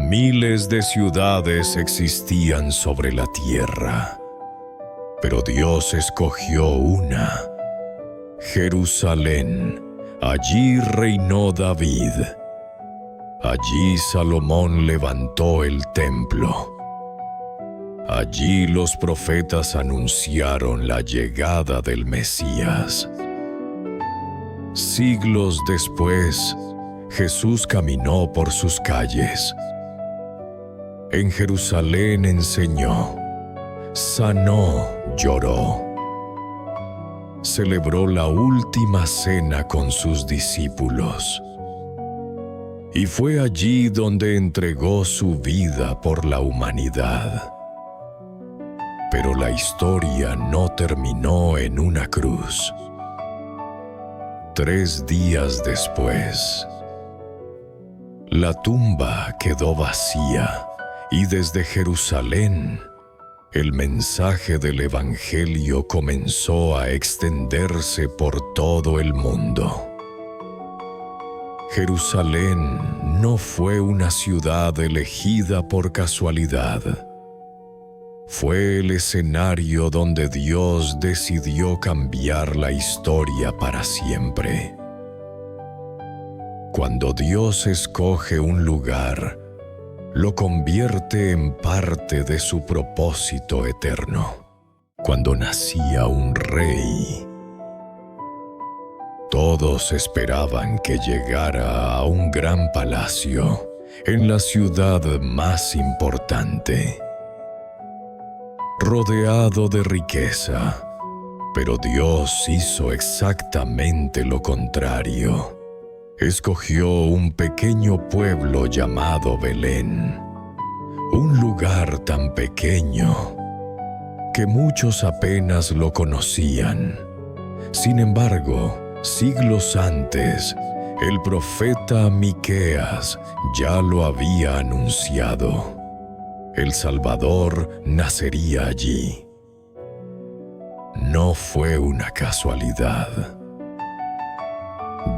Miles de ciudades existían sobre la tierra, pero Dios escogió una, Jerusalén. Allí reinó David. Allí Salomón levantó el templo. Allí los profetas anunciaron la llegada del Mesías. Siglos después, Jesús caminó por sus calles. En Jerusalén enseñó, sanó, lloró. Celebró la última cena con sus discípulos. Y fue allí donde entregó su vida por la humanidad. Pero la historia no terminó en una cruz. 3 días después, la tumba quedó vacía y desde Jerusalén, el mensaje del Evangelio comenzó a extenderse por todo el mundo. Jerusalén no fue una ciudad elegida por casualidad. Fue el escenario donde Dios decidió cambiar la historia para siempre. Cuando Dios escoge un lugar, lo convierte en parte de su propósito eterno. Cuando nacía un rey, todos esperaban que llegara a un gran palacio en la ciudad más importante, rodeado de riqueza, pero Dios hizo exactamente lo contrario. Escogió un pequeño pueblo llamado Belén, un lugar tan pequeño que muchos apenas lo conocían. Sin embargo, siglos antes, el profeta Miqueas ya lo había anunciado. El Salvador nacería allí. No fue una casualidad.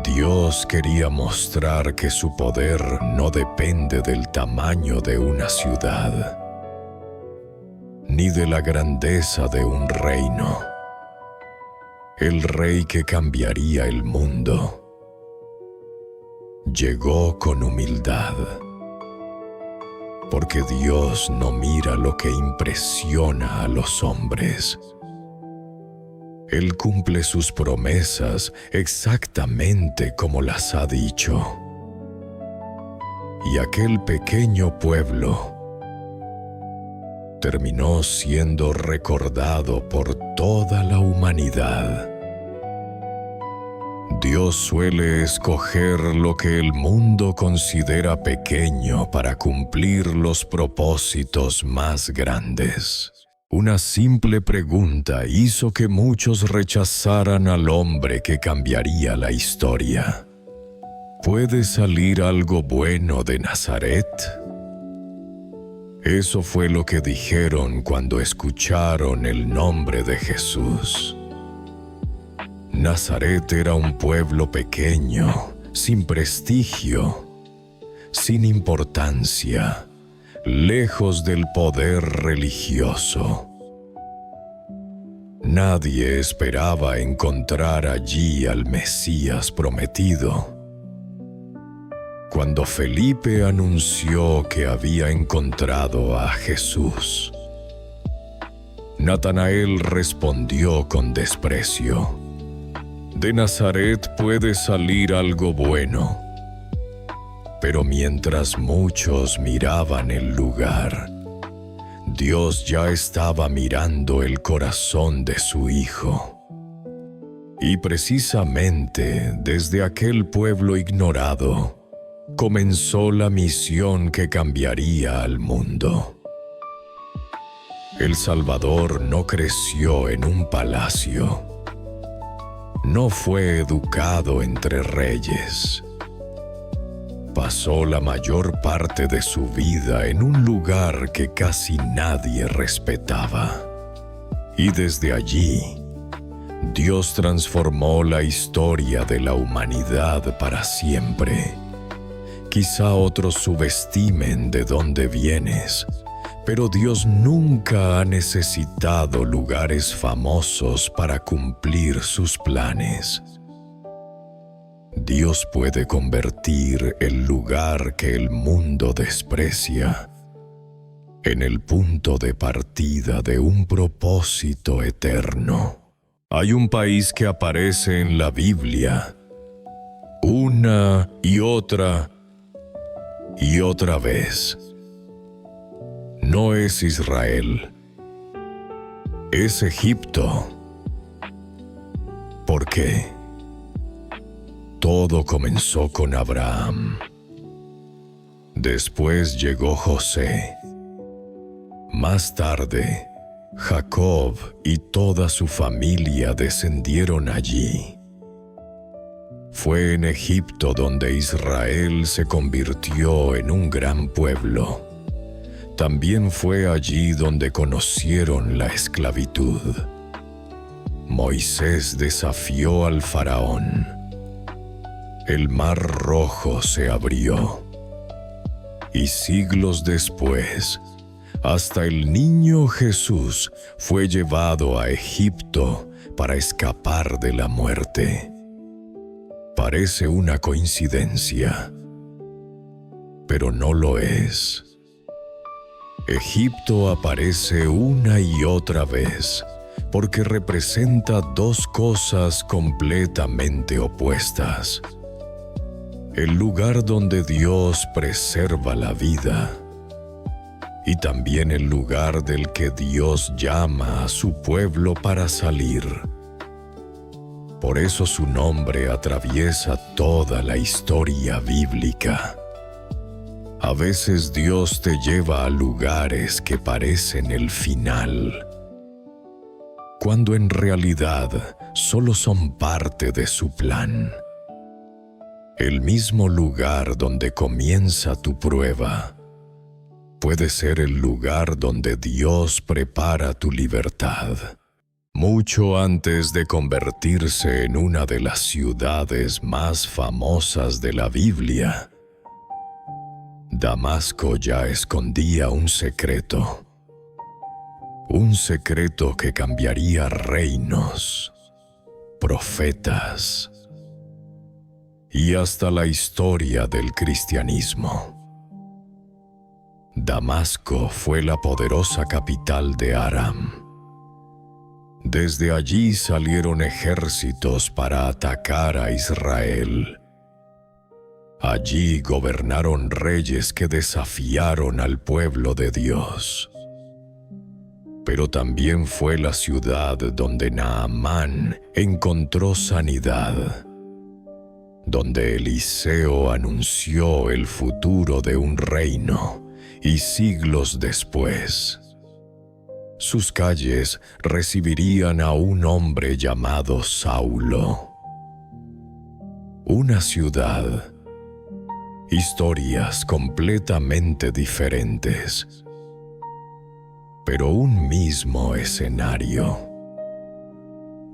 Dios quería mostrar que su poder no depende del tamaño de una ciudad, ni de la grandeza de un reino. El rey que cambiaría el mundo llegó con humildad, porque Dios no mira lo que impresiona a los hombres. Él cumple sus promesas exactamente como las ha dicho. Y aquel pequeño pueblo terminó siendo recordado por toda la humanidad. Dios suele escoger lo que el mundo considera pequeño para cumplir los propósitos más grandes. Una simple pregunta hizo que muchos rechazaran al hombre que cambiaría la historia. ¿Puede salir algo bueno de Nazaret? Eso fue lo que dijeron cuando escucharon el nombre de Jesús. Nazaret era un pueblo pequeño, sin prestigio, sin importancia, lejos del poder religioso. Nadie esperaba encontrar allí al Mesías prometido. Cuando Felipe anunció que había encontrado a Jesús, Natanael respondió con desprecio: «De Nazaret puede salir algo bueno». Pero mientras muchos miraban el lugar, Dios ya estaba mirando el corazón de su Hijo. Y precisamente desde aquel pueblo ignorado, comenzó la misión que cambiaría al mundo. El Salvador no creció en un palacio. No fue educado entre reyes. Pasó la mayor parte de su vida en un lugar que casi nadie respetaba. Y desde allí, Dios transformó la historia de la humanidad para siempre. Quizá otros subestimen de dónde vienes, pero Dios nunca ha necesitado lugares famosos para cumplir sus planes. Dios puede convertir el lugar que el mundo desprecia en el punto de partida de un propósito eterno. Hay un país que aparece en la Biblia una y otra vez. No es Israel, es Egipto. ¿Por qué? Todo comenzó con Abraham. Después llegó José. Más tarde, Jacob y toda su familia descendieron allí. Fue en Egipto donde Israel se convirtió en un gran pueblo. También fue allí donde conocieron la esclavitud. Moisés desafió al faraón. El mar Rojo se abrió. Y siglos después, hasta el niño Jesús fue llevado a Egipto para escapar de la muerte. Parece una coincidencia, pero no lo es. Egipto aparece una y otra vez porque representa dos cosas completamente opuestas. El lugar donde Dios preserva la vida y también el lugar del que Dios llama a su pueblo para salir. Por eso su nombre atraviesa toda la historia bíblica. A veces Dios te lleva a lugares que parecen el final, cuando en realidad solo son parte de su plan. El mismo lugar donde comienza tu prueba puede ser el lugar donde Dios prepara tu libertad. Mucho antes de convertirse en una de las ciudades más famosas de la Biblia, Damasco ya escondía un secreto que cambiaría reinos, profetas y hasta la historia del cristianismo. Damasco fue la poderosa capital de Aram. Desde allí salieron ejércitos para atacar a Israel. Allí gobernaron reyes que desafiaron al pueblo de Dios. Pero también fue la ciudad donde Naamán encontró sanidad, donde Eliseo anunció el futuro de un reino, y siglos después, sus calles recibirían a un hombre llamado Saulo. Una ciudad, historias completamente diferentes, pero un mismo escenario.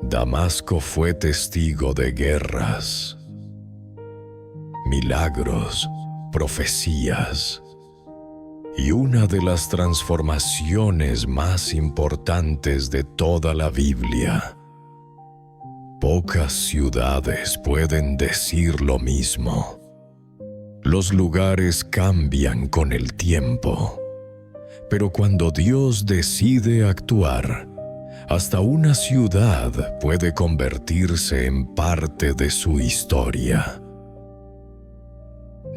Damasco fue testigo de guerras, milagros, profecías y una de las transformaciones más importantes de toda la Biblia. Pocas ciudades pueden decir lo mismo. Los lugares cambian con el tiempo, pero cuando Dios decide actuar, hasta una ciudad puede convertirse en parte de su historia.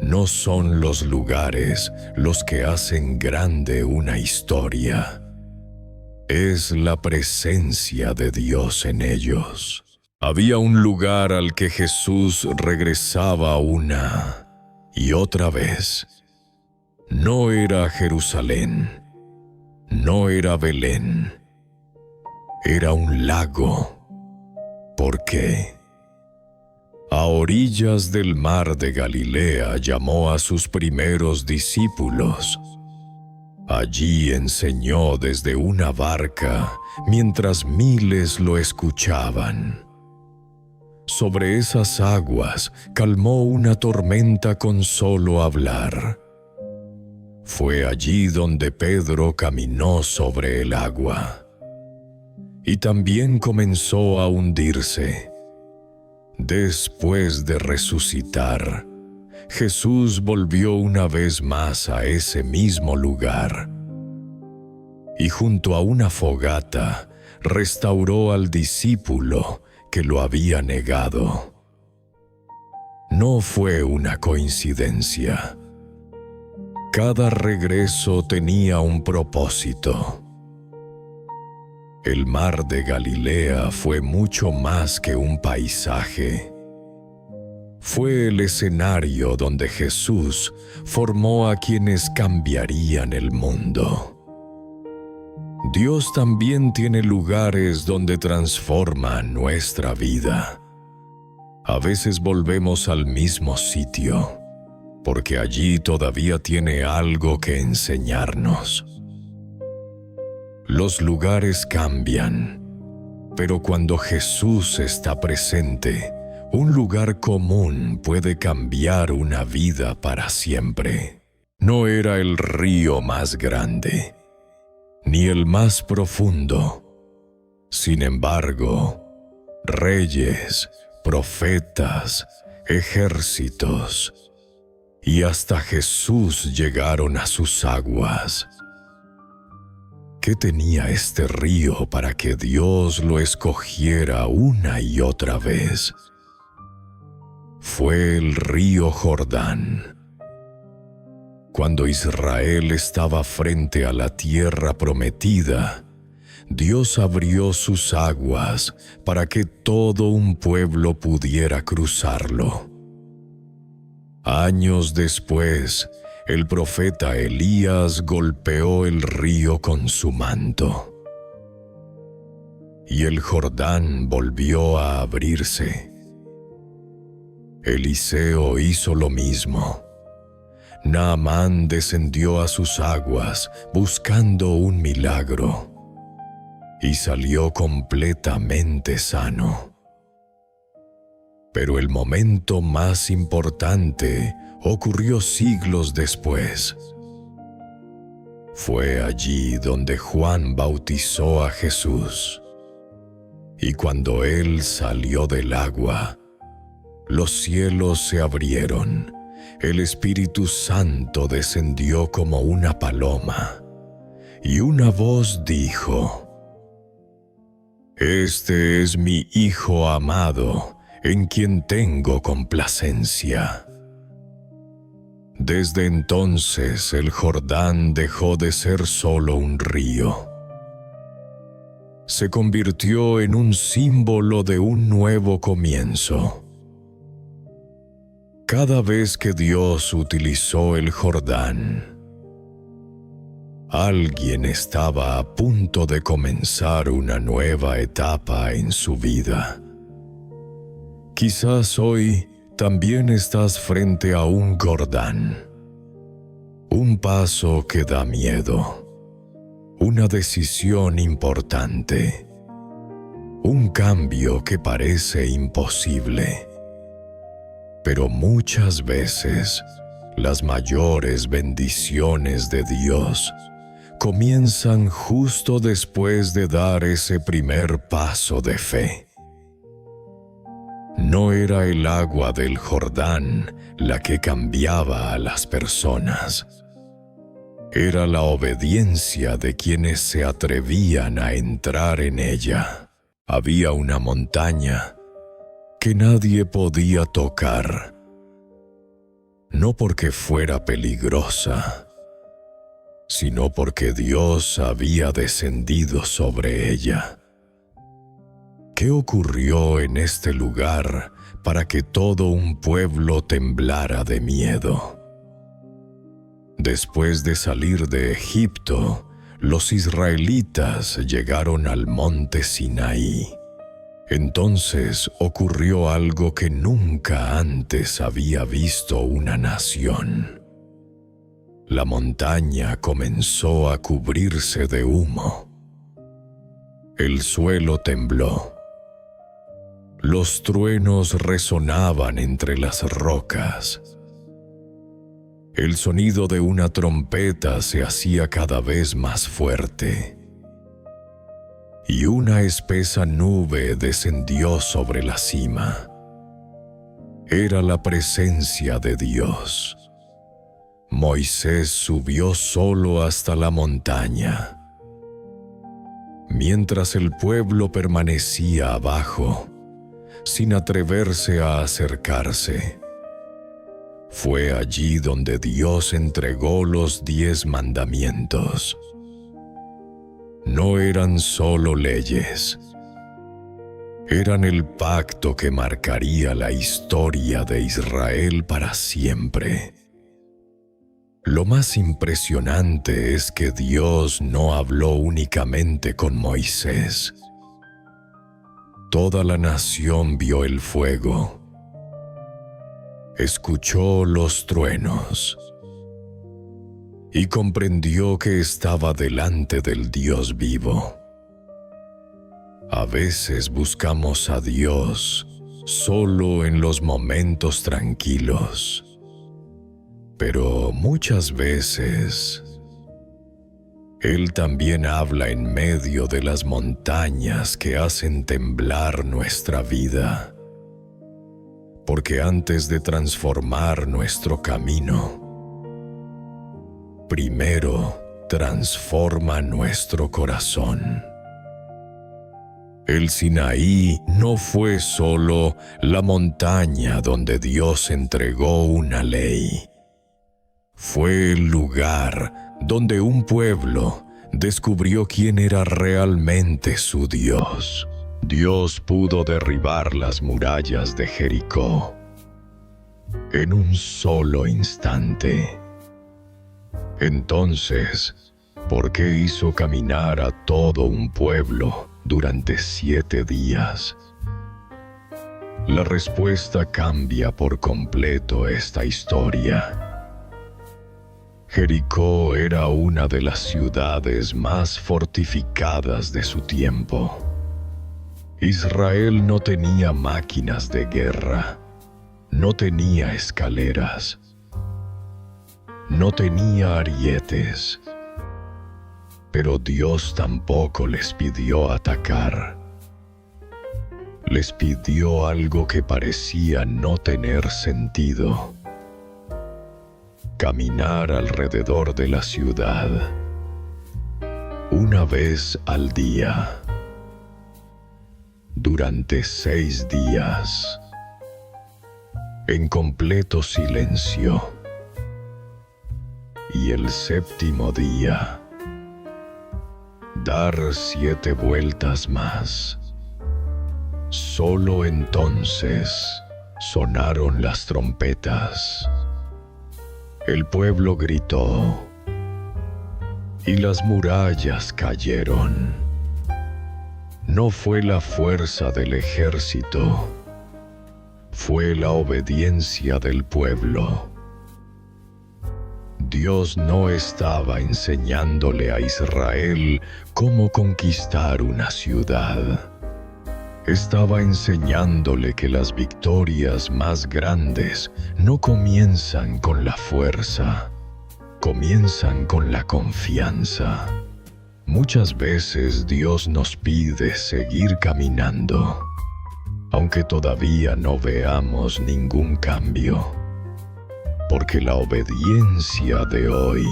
No son los lugares los que hacen grande una historia. Es la presencia de Dios en ellos. Había un lugar al que Jesús regresaba una y otra vez. No era Jerusalén, no era Belén, era un lago. ¿Por qué? A orillas del mar de Galilea llamó a sus primeros discípulos. Allí enseñó desde una barca mientras miles lo escuchaban. Sobre esas aguas calmó una tormenta con solo hablar. Fue allí donde Pedro caminó sobre el agua. Y también comenzó a hundirse. Después de resucitar, Jesús volvió una vez más a ese mismo lugar. Y junto a una fogata, restauró al discípulo que lo había negado. No fue una coincidencia. Cada regreso tenía un propósito. El mar de Galilea fue mucho más que un paisaje. Fue el escenario donde Jesús formó a quienes cambiarían el mundo. Dios también tiene lugares donde transforma nuestra vida. A veces volvemos al mismo sitio, porque allí todavía tiene algo que enseñarnos. Los lugares cambian, pero cuando Jesús está presente, un lugar común puede cambiar una vida para siempre. No era el río más grande, ni el más profundo. Sin embargo, reyes, profetas, ejércitos y hasta Jesús llegaron a sus aguas. ¿Qué tenía este río para que Dios lo escogiera una y otra vez? Fue el río Jordán. Cuando Israel estaba frente a la tierra prometida, Dios abrió sus aguas para que todo un pueblo pudiera cruzarlo. Años después, el profeta Elías golpeó el río con su manto. Y el Jordán volvió a abrirse. Eliseo hizo lo mismo. Naamán descendió a sus aguas buscando un milagro y salió completamente sano. Pero el momento más importante ocurrió siglos después. Fue allí donde Juan bautizó a Jesús. Y cuando él salió del agua, los cielos se abrieron. El Espíritu Santo descendió como una paloma, y una voz dijo: «Este es mi Hijo amado, en quien tengo complacencia». Desde entonces el Jordán dejó de ser solo un río. Se convirtió en un símbolo de un nuevo comienzo. Cada vez que Dios utilizó el Jordán, alguien estaba a punto de comenzar una nueva etapa en su vida. Quizás hoy también estás frente a un Jordán, un paso que da miedo, una decisión importante, un cambio que parece imposible. Pero muchas veces, las mayores bendiciones de Dios comienzan justo después de dar ese primer paso de fe. No era el agua del Jordán la que cambiaba a las personas. Era la obediencia de quienes se atrevían a entrar en ella. Había una montaña que nadie podía tocar, no porque fuera peligrosa, sino porque Dios había descendido sobre ella. ¿Qué ocurrió en este lugar para que todo un pueblo temblara de miedo? Después de salir de Egipto, los israelitas llegaron al monte Sinaí. Entonces ocurrió algo que nunca antes había visto una nación. La montaña comenzó a cubrirse de humo. El suelo tembló. Los truenos resonaban entre las rocas. El sonido de una trompeta se hacía cada vez más fuerte. Y una espesa nube descendió sobre la cima. Era la presencia de Dios. Moisés subió solo hasta la montaña. Mientras el pueblo permanecía abajo, sin atreverse a acercarse. Fue allí donde Dios entregó los 10 mandamientos. No eran solo leyes. Eran el pacto que marcaría la historia de Israel para siempre. Lo más impresionante es que Dios no habló únicamente con Moisés. Toda la nación vio el fuego, escuchó los truenos y comprendió que estaba delante del Dios vivo. A veces buscamos a Dios solo en los momentos tranquilos, pero muchas veces Él también habla en medio de las montañas que hacen temblar nuestra vida. Porque antes de transformar nuestro camino, primero transforma nuestro corazón. El Sinaí no fue solo la montaña donde Dios entregó una ley. Fue el lugar donde un pueblo descubrió quién era realmente su Dios. Dios pudo derribar las murallas de Jericó en un solo instante. Entonces, ¿por qué hizo caminar a todo un pueblo durante 7 días? La respuesta cambia por completo esta historia. Jericó era una de las ciudades más fortificadas de su tiempo. Israel no tenía máquinas de guerra, no tenía escaleras, no tenía arietes, pero Dios tampoco les pidió atacar. Les pidió algo que parecía no tener sentido: caminar alrededor de la ciudad una vez al día, durante 6 días, en completo silencio, y el 7º día, dar 7 vueltas más. Solo entonces sonaron las trompetas. El pueblo gritó y las murallas cayeron. No fue la fuerza del ejército, fue la obediencia del pueblo. Dios no estaba enseñándole a Israel cómo conquistar una ciudad. Estaba enseñándole que las victorias más grandes no comienzan con la fuerza, comienzan con la confianza. Muchas veces Dios nos pide seguir caminando, aunque todavía no veamos ningún cambio, porque la obediencia de hoy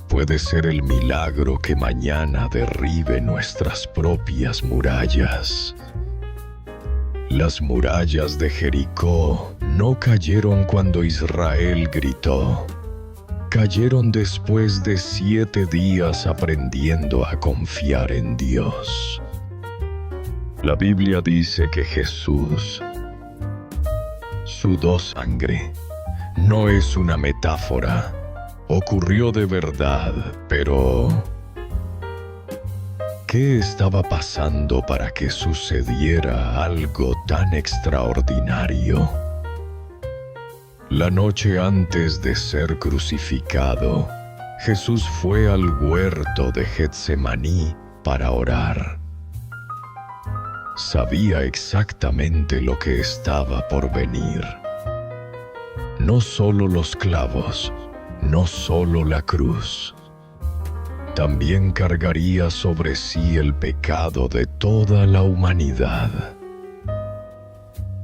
puede ser el milagro que mañana derribe nuestras propias murallas. Las murallas de Jericó no cayeron cuando Israel gritó. Cayeron después de 7 días aprendiendo a confiar en Dios. La Biblia dice que Jesús sudó sangre. No es una metáfora. Ocurrió de verdad, pero ¿qué estaba pasando para que sucediera algo tan extraordinario? La noche antes de ser crucificado, Jesús fue al huerto de Getsemaní para orar. sabía exactamente lo que estaba por venir. No solo los clavos, no solo la cruz. También cargaría sobre sí el pecado de toda la humanidad.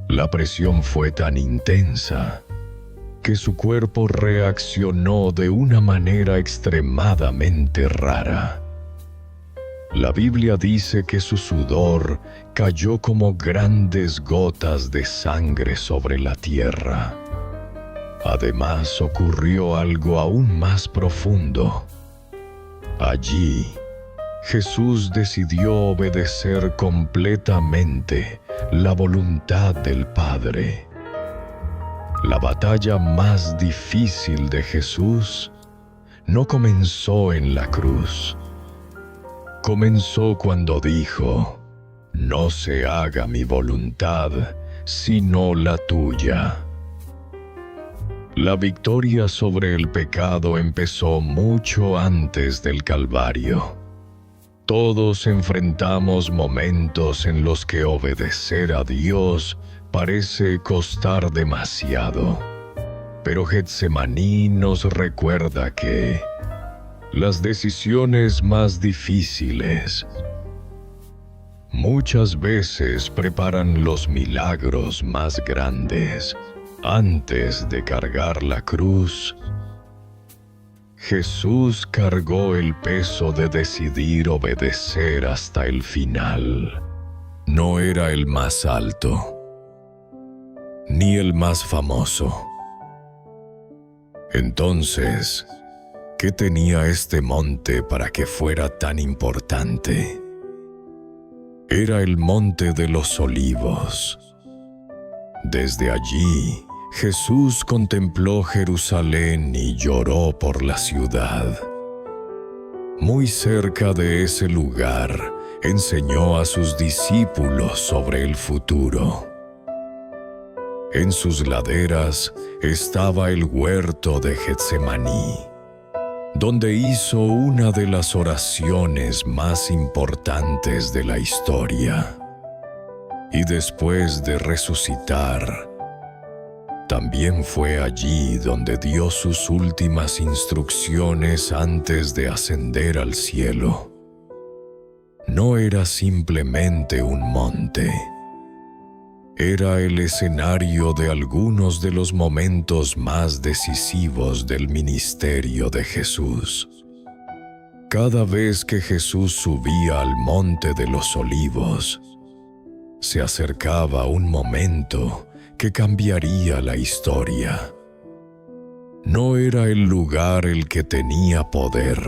La presión fue tan intensa que su cuerpo reaccionó de una manera extremadamente rara. La Biblia dice que su sudor cayó como grandes gotas de sangre sobre la tierra. Además, ocurrió algo aún más profundo. Allí, Jesús decidió obedecer completamente la voluntad del Padre. La batalla más difícil de Jesús no comenzó en la cruz. Comenzó cuando dijo: «No se haga mi voluntad, sino la tuya». La victoria sobre el pecado empezó mucho antes del Calvario. Todos enfrentamos momentos en los que obedecer a Dios parece costar demasiado. Pero Getsemaní nos recuerda que las decisiones más difíciles muchas veces preparan los milagros más grandes. Antes de cargar la cruz, Jesús cargó el peso de decidir obedecer hasta el final. No era el más alto, ni el más famoso. Entonces, ¿qué tenía este monte para que fuera tan importante? Era el Monte de los Olivos. Desde allí, Jesús contempló Jerusalén y lloró por la ciudad. Muy cerca de ese lugar, enseñó a sus discípulos sobre el futuro. En sus laderas estaba el huerto de Getsemaní, donde hizo una de las oraciones más importantes de la historia. Y después de resucitar, también fue allí donde dio sus últimas instrucciones antes de ascender al cielo. No era simplemente un monte. Era el escenario de algunos de los momentos más decisivos del ministerio de Jesús. Cada vez que Jesús subía al Monte de los Olivos, se acercaba un momento que cambiaría la historia. No era el lugar el que tenía poder.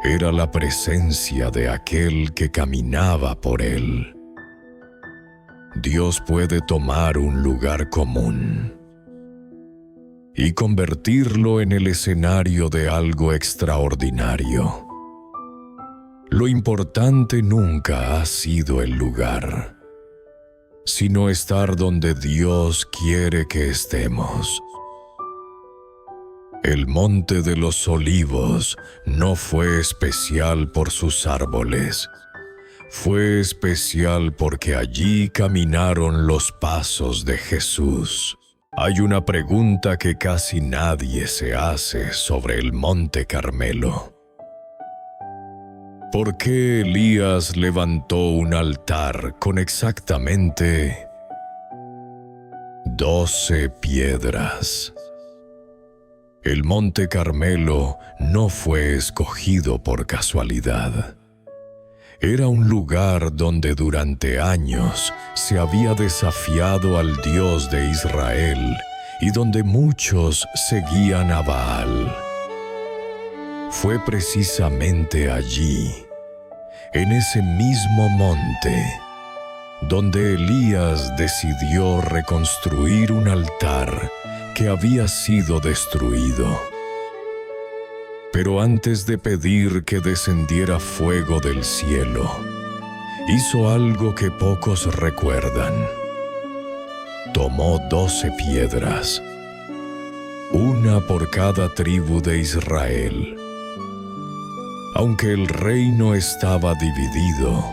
Era la presencia de aquel que caminaba por él. Dios puede tomar un lugar común y convertirlo en el escenario de algo extraordinario. Lo importante nunca ha sido el lugar, sino estar donde Dios quiere que estemos. El Monte de los Olivos no fue especial por sus árboles. Fue especial porque allí caminaron los pasos de Jesús. Hay una pregunta que casi nadie se hace sobre el Monte Carmelo. ¿Por qué Elías levantó un altar con exactamente 12 piedras? El Monte Carmelo no fue escogido por casualidad. Era un lugar donde durante años se había desafiado al Dios de Israel y donde muchos seguían a Baal. Fue precisamente allí, en ese mismo monte, donde Elías decidió reconstruir un altar que había sido destruido. Pero antes de pedir que descendiera fuego del cielo, hizo algo que pocos recuerdan. Tomó 12 piedras, una por cada tribu de Israel. Aunque el reino estaba dividido,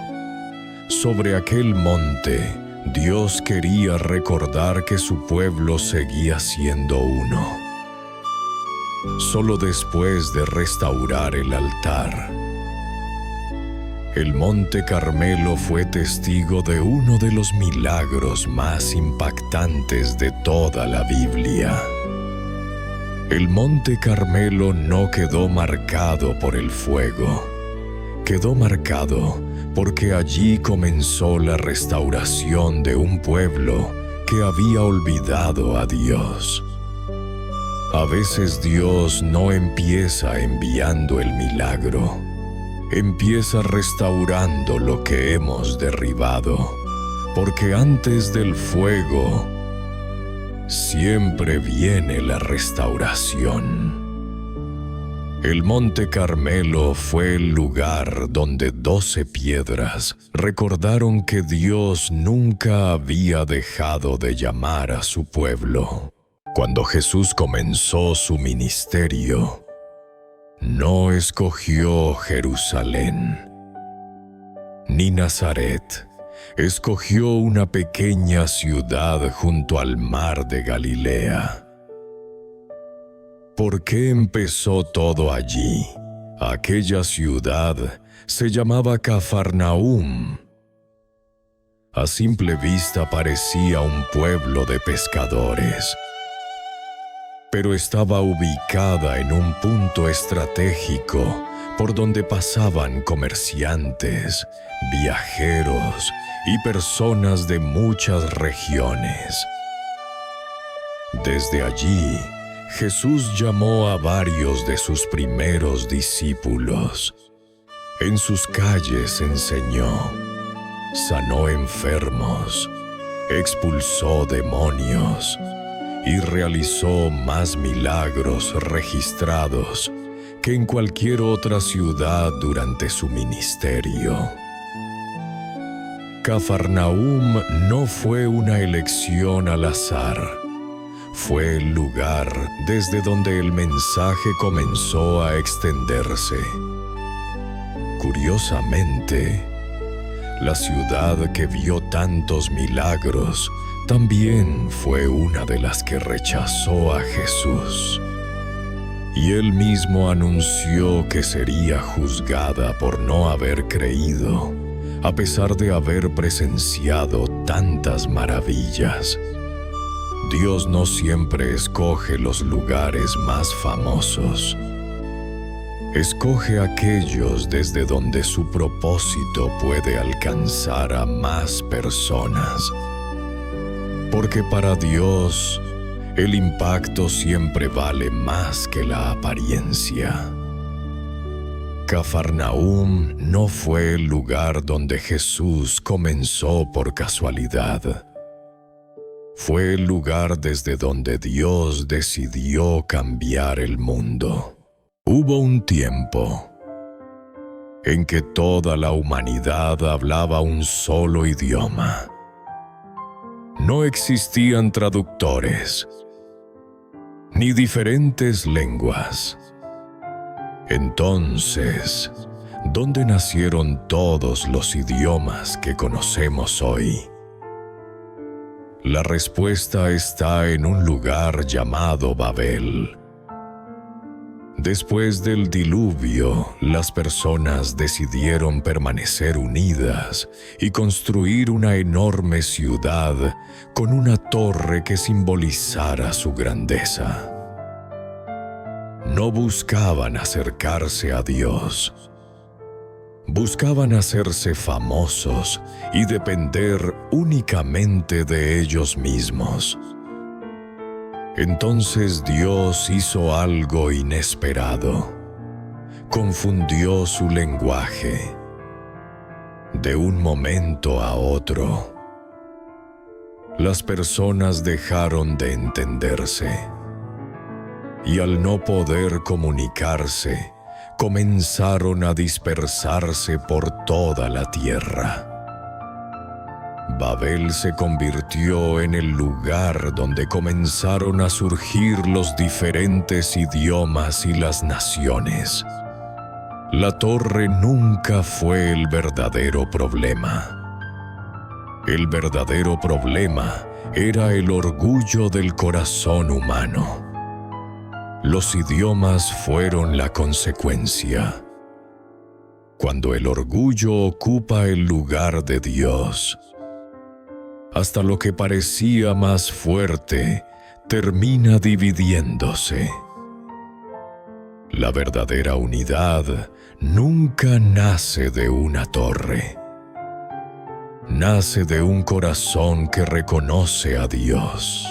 Sobre aquel monte, Dios quería recordar que su pueblo seguía siendo uno. Solo después de restaurar el altar, el Monte Carmelo fue testigo de uno de los milagros más impactantes de toda la Biblia. El Monte Carmelo no quedó marcado por el fuego, quedó marcado porque allí comenzó la restauración de un pueblo que había olvidado a Dios. A veces Dios no empieza enviando el milagro, empieza restaurando lo que hemos derribado, porque antes del fuego siempre viene la restauración. El Monte Carmelo fue el lugar donde 12 piedras recordaron que Dios nunca había dejado de llamar a su pueblo. Cuando Jesús comenzó su ministerio, no escogió Jerusalén ni Nazaret. Escogió una pequeña ciudad junto al mar de Galilea. ¿Por qué empezó todo allí? Aquella ciudad se llamaba Cafarnaúm. A simple vista parecía un pueblo de pescadores, pero estaba ubicada en un punto estratégico por donde pasaban comerciantes, viajeros y personas de muchas regiones. Desde allí, Jesús llamó a varios de sus primeros discípulos. En sus calles enseñó, sanó enfermos, expulsó demonios y realizó más milagros registrados que en cualquier otra ciudad durante su ministerio. Cafarnaúm no fue una elección al azar. Fue el lugar desde donde el mensaje comenzó a extenderse. Curiosamente, la ciudad que vio tantos milagros también fue una de las que rechazó a Jesús. Y él mismo anunció que sería juzgada por no haber creído, a pesar de haber presenciado tantas maravillas. Dios no siempre escoge los lugares más famosos. Escoge aquellos desde donde su propósito puede alcanzar a más personas. Porque para Dios, el impacto siempre vale más que la apariencia. Cafarnaúm no fue el lugar donde Jesús comenzó por casualidad. Fue el lugar desde donde Dios decidió cambiar el mundo. Hubo un tiempo en que toda la humanidad hablaba un solo idioma. No existían traductores, ni diferentes lenguas. Entonces, ¿dónde nacieron todos los idiomas que conocemos hoy? La respuesta está en un lugar llamado Babel. Después del diluvio, las personas decidieron permanecer unidas y construir una enorme ciudad con una torre que simbolizara su grandeza. No buscaban acercarse a Dios. Buscaban hacerse famosos y depender únicamente de ellos mismos. Entonces Dios hizo algo inesperado. Confundió su lenguaje. De un momento a otro, las personas dejaron de entenderse. Y al no poder comunicarse, comenzaron a dispersarse por toda la tierra. Babel se convirtió en el lugar donde comenzaron a surgir los diferentes idiomas y las naciones. La torre nunca fue el verdadero problema. El verdadero problema era el orgullo del corazón humano. Los idiomas fueron la consecuencia. Cuando el orgullo ocupa el lugar de Dios, hasta lo que parecía más fuerte termina dividiéndose. La verdadera unidad nunca nace de una torre. Nace de un corazón que reconoce a Dios.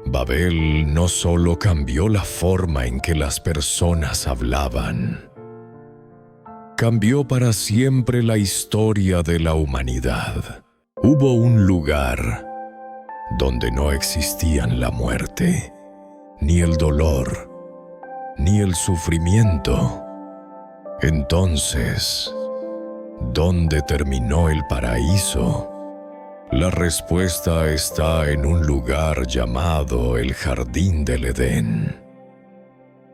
Babel no solo cambió la forma en que las personas hablaban, cambió para siempre la historia de la humanidad. Hubo un lugar donde no existían la muerte, ni el dolor, ni el sufrimiento. Entonces, ¿dónde terminó el paraíso? La respuesta está en un lugar llamado el Jardín del Edén.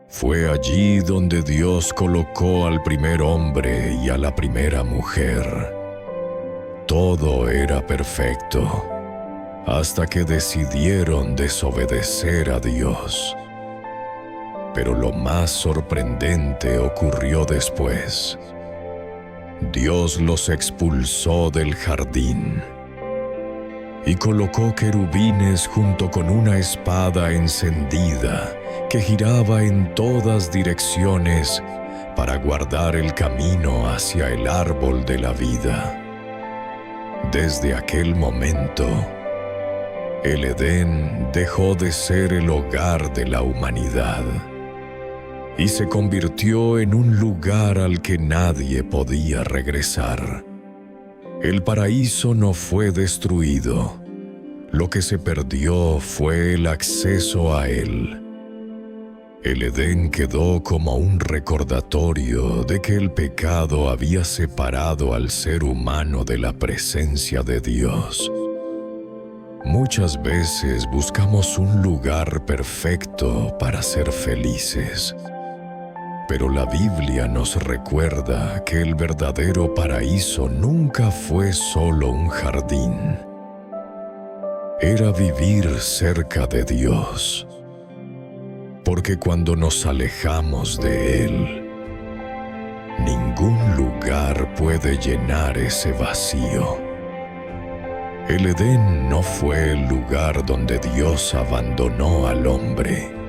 Fue allí donde Dios colocó al primer hombre y a la primera mujer. Todo era perfecto, hasta que decidieron desobedecer a Dios. Pero lo más sorprendente ocurrió después. Dios los expulsó del jardín y colocó querubines junto con una espada encendida que giraba en todas direcciones para guardar el camino hacia el árbol de la vida. Desde aquel momento, el Edén dejó de ser el hogar de la humanidad y se convirtió en un lugar al que nadie podía regresar. El paraíso no fue destruido. Lo que se perdió fue el acceso a él. El Edén quedó como un recordatorio de que el pecado había separado al ser humano de la presencia de Dios. Muchas veces buscamos un lugar perfecto para ser felices. Pero la Biblia nos recuerda que el verdadero paraíso nunca fue solo un jardín. Era vivir cerca de Dios. Porque cuando nos alejamos de Él, ningún lugar puede llenar ese vacío. El Edén no fue el lugar donde Dios abandonó al hombre.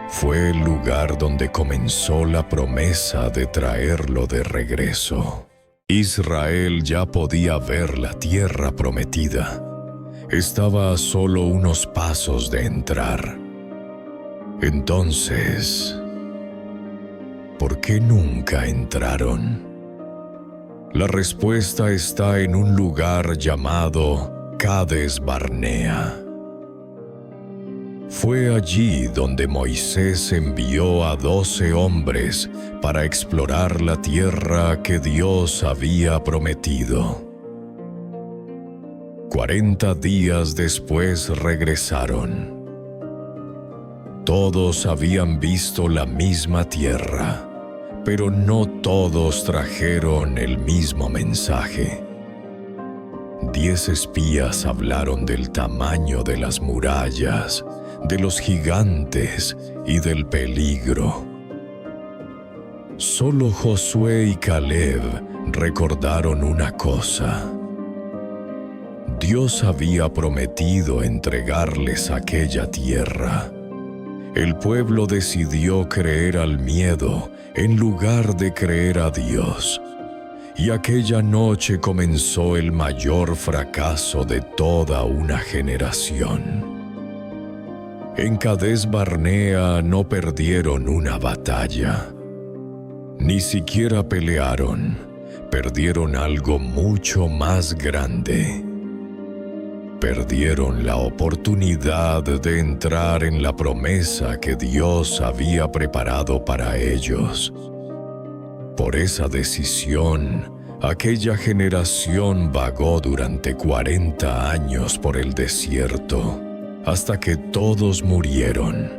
Fue el lugar donde comenzó la promesa de traerlo de regreso. Israel ya podía ver la tierra prometida. Estaba a solo unos pasos de entrar. Entonces, ¿por qué nunca entraron? La respuesta está en un lugar llamado Cades Barnea. Fue allí donde Moisés envió a 12 hombres para explorar la tierra que Dios había prometido. 40 días después regresaron. Todos habían visto la misma tierra, pero no todos trajeron el mismo mensaje. 10 espías hablaron del tamaño de las murallas, de los gigantes y del peligro. Solo Josué y Caleb recordaron una cosa. Dios había prometido entregarles aquella tierra. El pueblo decidió creer al miedo en lugar de creer a Dios. Y aquella noche comenzó el mayor fracaso de toda una generación. En Cades Barnea no perdieron una batalla. Ni siquiera pelearon. Perdieron algo mucho más grande. Perdieron la oportunidad de entrar en la promesa que Dios había preparado para ellos. Por esa decisión, aquella generación vagó durante 40 años por el desierto, hasta que todos murieron,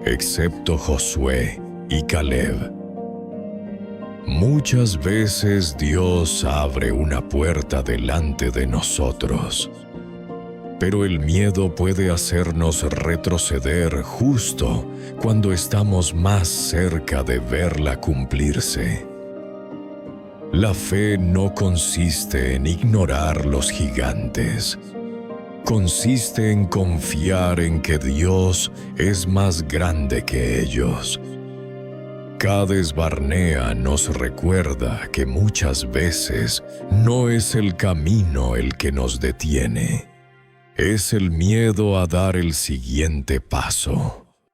excepto Josué y Caleb. Muchas veces Dios abre una puerta delante de nosotros, pero el miedo puede hacernos retroceder justo cuando estamos más cerca de verla cumplirse. La fe no consiste en ignorar los gigantes. Consiste en confiar en que Dios es más grande que ellos. Cades Barnea nos recuerda que muchas veces no es el camino el que nos detiene, es el miedo a dar el siguiente paso.